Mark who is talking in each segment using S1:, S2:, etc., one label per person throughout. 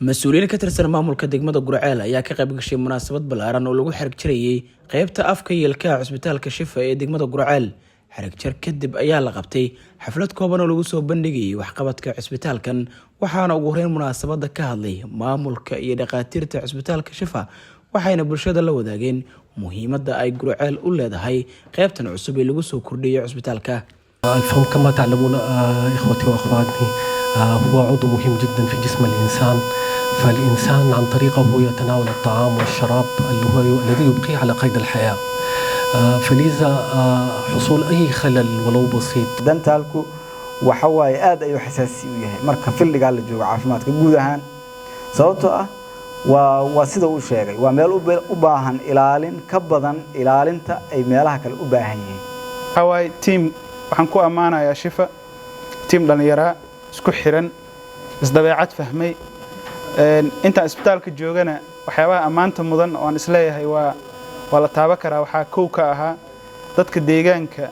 S1: مسؤولين كترسل maamulka degmada Gurceel ayaa ka qayb gashay munaasabad balaaran oo lagu xirg jirayay qaybta afka yeelka cusbitaalka Shifa ee degmada Gurceel. Xirg jar kadib ayaa la qabtay xaflad kooban oo lagu soo bandhigay waxqabadka cusbitaalkan waxaana ugu horeyn munaasabada ka hadlay maamulka iyo dhaqaatiirta cusbitaalka Shifa waxayna bulshada la wadaageen muhiimadda ay Gurceel u leedahay qaybtan cusub ee lagu soo kordhiyay cusbitaalka.
S2: الفم كما تعلمون إخوتي وأخواتي هو عضو مهم جدا في جسم الإنسان، فالإنسان عن طريقه يتناول الطعام والشراب الذي يبقيه على قيد الحياة، فلذا حصول أي خلل ولو بسيط.
S3: دنتالكو وحواي آد أيو حساسي وياه مركب في اللي قال جو عافماتك جودهان صوته وسيده وشيء وميل أباهن إلالين كبدن إلالين تا أي ميلها كالأباهن.
S4: حواي تيم waxaan ku amaanayaa Shifa team dhalinyaro isku xiran isdabeecad fahmay inta isbitaalka joogana waxyaabaha amaanta mudan oo aan isleeyahay waa la taaban karaa waxa koow ka ahaa dadka deegaanka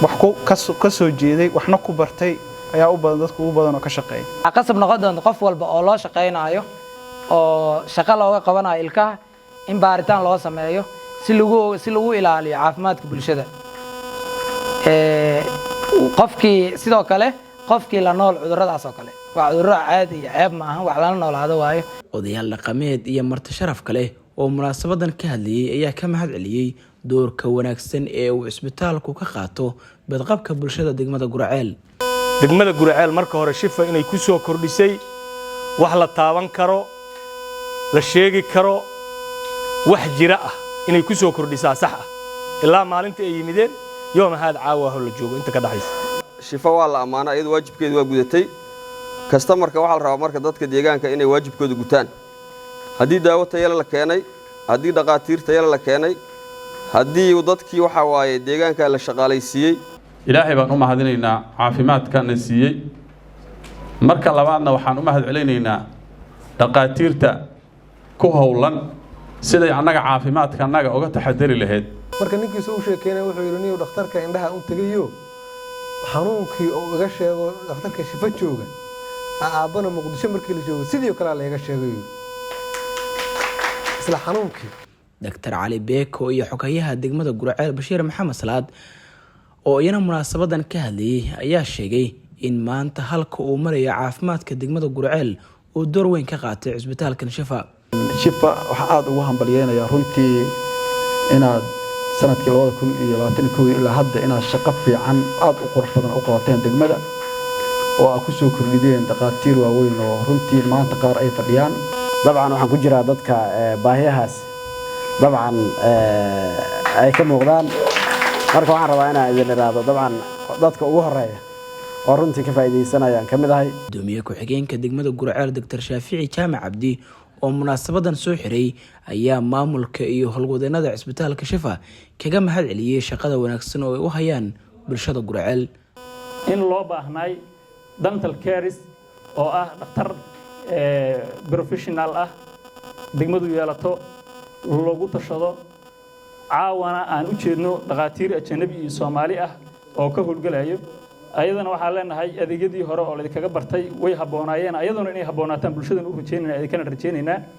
S4: wax ka soo jeeday waxna ku bartay ayaa u badan dadku ugu badan oo ka shaqeeya
S5: qasab noqon doonto qof walba oo loo shaqeynayo oo shaqo looga qabanayo ilkaha in baaritaan loo sameeyo si lagu ilaaliyo caafimaadka bulshada qofkii sidoo kale qofkii la nool cuduradaas oo kale waa cudurro caadi iyo ceeb ma aha wax la noolaado waayo.
S1: Odayaal dhaqameed iyo marti sharaf kale oo munaasabadan ka hadlayay ayaa ka mahad celiyay doorka wanaagsan ee uu isbitaalku ka qaato badqabka bulshada degmada Gurceel.
S6: degmada Gurceel marka hore Shifa inay ku soo kordhisay wax la taaban karo la sheegi karo wax jira ah inay ku soo kordhisaa sax ah ilaa maalinta ay yimideen يوم هذا عاوه ولا جوجو أنت كده حيس.
S7: Shifa waa la amaana iyadoo waajibkeedu waa gudatay customer-ka waxa la rabaa marka dadka deegaanka inay waajibkooda gutaan hadii daawo tayo la keenay hadii dhaqaatiir tayo la keenay hadii dadkii waxa waaye deegaanka la shaqaalaysiiyay
S8: ilaahay baan u mahadinaynaa caafimaadkana siiyay marka labaadna waxaan u mahad celinaynaa dhaqaatiirta ku howlan siday annaga caafimaadkanaga uga taxadari lahayd
S9: marka ninkiisa uu sheekeynay wuxuu yiri niyo dhakhtarka indhaha u tagayo xanuunkii oo uga sheego dhakhtarka Shifa jooga aabana Muqdisho markii la joogo sidoo kale la iga sheegay isla xanuunkii.
S1: Dr. Ali Beeko iyo xogayaha degmada Gurceel Bashiir Maxamed Salaad oo iyana munaasabadan ka hadlayay ayaa sheegay in maanta halka uu marayo caafimaadka degmada Gurceel uu door weyn ka qaatay cusbitaalkan Shifa.
S3: Shifa waxa aad ugu hambalyeynaya runtii inaad sanadkii 2022 ilaa hadda inaad shaqo fiican aad u qurux badan u qabateen degmada oo aad ku soo kordhideen dhaqaatiir waaweyn oo runtii maanta qaar ay fadhiyaan
S10: dabcan waxaan ku jiraa dadka baahiyahaas dabcan ay ka muuqdaan marka waxaan rabaa inaan idin iraado dabcan dadka ugu horeeya oo runtii ka faa'iideysanayaan kamid ahay
S1: gudoomiye ku-xigeenka degmada Gurceel Dr. Shaafici Jaamac Cabdi oo munaasabadan soo xiray ayaa maamulka iyo howlwadeenada cusbitaalka Shifa kaga mahad celiyay shaqada wanaagsan oo ay u hayaan bulshada Gurceel
S11: in loo baahnay dental care oo ah dhakhtar professional ah degmadu yeelato loogu tashado caawana aan u jeedno dhaqaatiir ajnabi iyo Soomaali ah oo ka howlgalayo ayadana waxa leenahay adeegyadii hore oo la kaga bartay way haboonaayeen ayaduna inay haboonaataan bulshada u rajeynayna ay kana rajeynayna